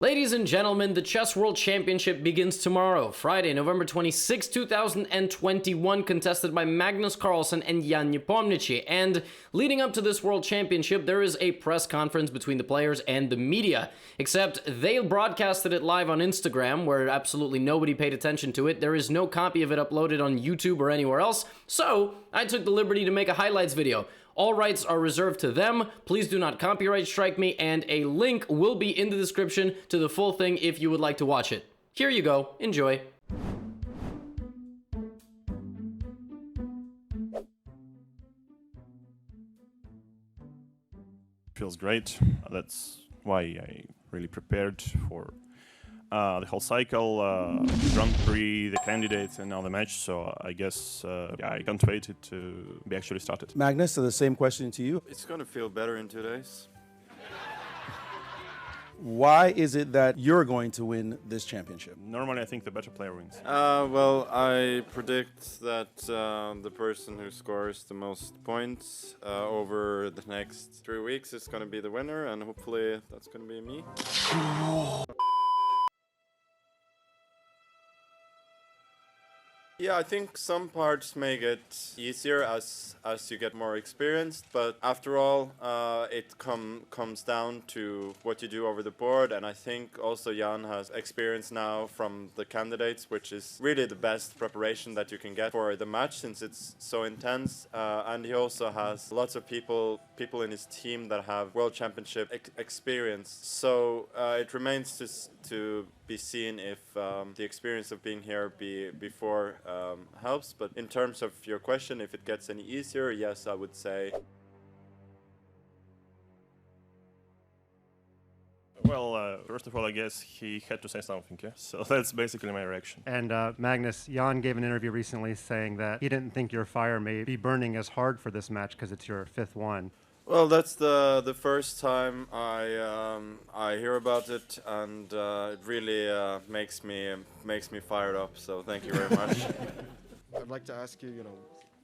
Ladies and gentlemen, the Chess World Championship begins tomorrow, Friday, November 26, 2021, contested by Magnus Carlsen and Jan Nepomniachtchi. And leading up to this World Championship, there is a press conference between the players and the media. Except they broadcasted it live on Instagram, where absolutely nobody paid attention to it. There is no copy of it uploaded on YouTube or anywhere else, so I took the liberty to make a highlights video. All rights are reserved to them. Please do not copyright strike me, and a link will be in the description to the full thing if you would like to watch it. Here you go. Enjoy. Feels great. That's why I really prepared for the whole cycle, Grand Prix, the candidates, and now the match. So I guess yeah, I can't wait it to be actually started. Magnus, so the same question to you. It's gonna feel better in 2 days. Why is it that you're going to win this championship? Normally, I think the better player wins. Well, I predict that the person who scores the most points over the next 3 weeks is gonna be the winner, and hopefully that's gonna be me. Yeah, I think some parts may get easier as you get more experienced, but after all, it comes down to what you do over the board, and I think also Jan has experience now from the candidates, which is really the best preparation that you can get for the match since it's so intense, and he also has lots of people in his team that have World Championship experience, so it remains to be seen if the experience of being here before helps. But in terms of your question, if it gets any easier, yes, I would say. Well, first of all, I guess he had to say something, yeah? So that's basically my reaction. And Magnus, Jan gave an interview recently saying that he didn't think your fire may be burning as hard for this match because it's your 5th one. Well, that's the first time I hear about it, and it really makes me fired up. So thank you very much. I'd like to ask you,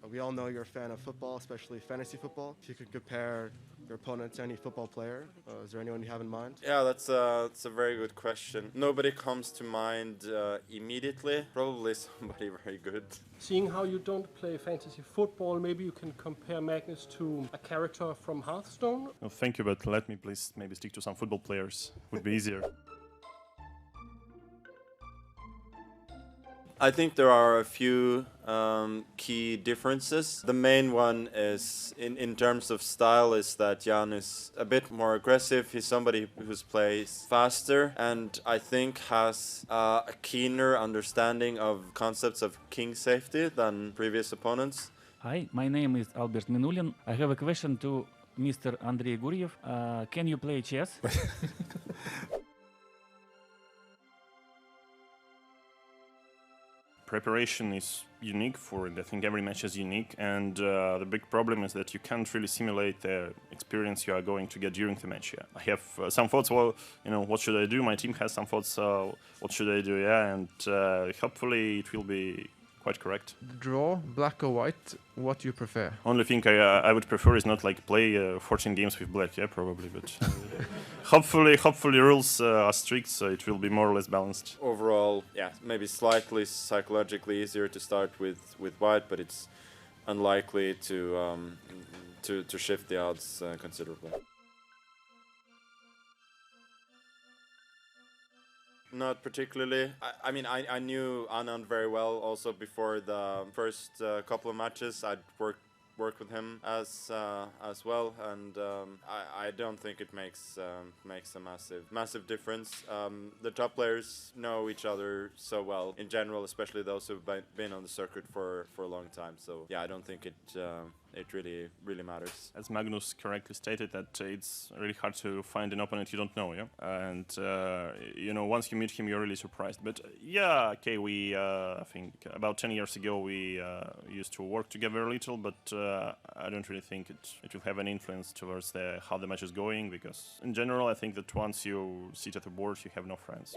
we all know you're a fan of football, especially fantasy football. If you could compare your opponent to any football player, is there anyone you have in mind? Yeah, that's a very good question. Nobody comes to mind immediately. Probably somebody very good. Seeing how you don't play fantasy football, maybe you can compare Magnus to a character from Hearthstone? No, thank you, but let me please maybe stick to some football players. Would be easier. I think there are a few key differences. The main one is, in terms of style, is that Jan is a bit more aggressive. He's somebody who plays faster and I think has a keener understanding of concepts of king safety than previous opponents. Hi, my name is Albert Minulin. I have a question to Mr. Andrei Guryev. Can you play chess? Preparation is unique for it. I think every match is unique, and the big problem is that you can't really simulate the experience you are going to get during the match. Yeah, I have some thoughts. Well, what should I do? My team has some thoughts. What should I do? Yeah, and hopefully it will be quite correct. Draw, black or white, what do you prefer? Only thing I would prefer is not like play 14 games with black. Yeah, probably, but hopefully rules are strict, so it will be more or less balanced. Overall, yeah, maybe slightly psychologically easier to start with white, but it's unlikely to shift the odds considerably. Not particularly. I mean, I knew Anand very well also before the first couple of matches. I'd worked with him as well, and I don't think it makes a massive difference. The top players know each other so well in general, especially those who've been on the circuit for a long time. So yeah, I don't think it really matters. As Magnus correctly stated, that it's really hard to find an opponent you don't know, yeah? And, once you meet him, you're really surprised. But, yeah, okay, I think about 10 years ago, we used to work together a little, but I don't really think it will have an influence towards how the match is going, because, in general, I think that once you sit at the board, you have no friends.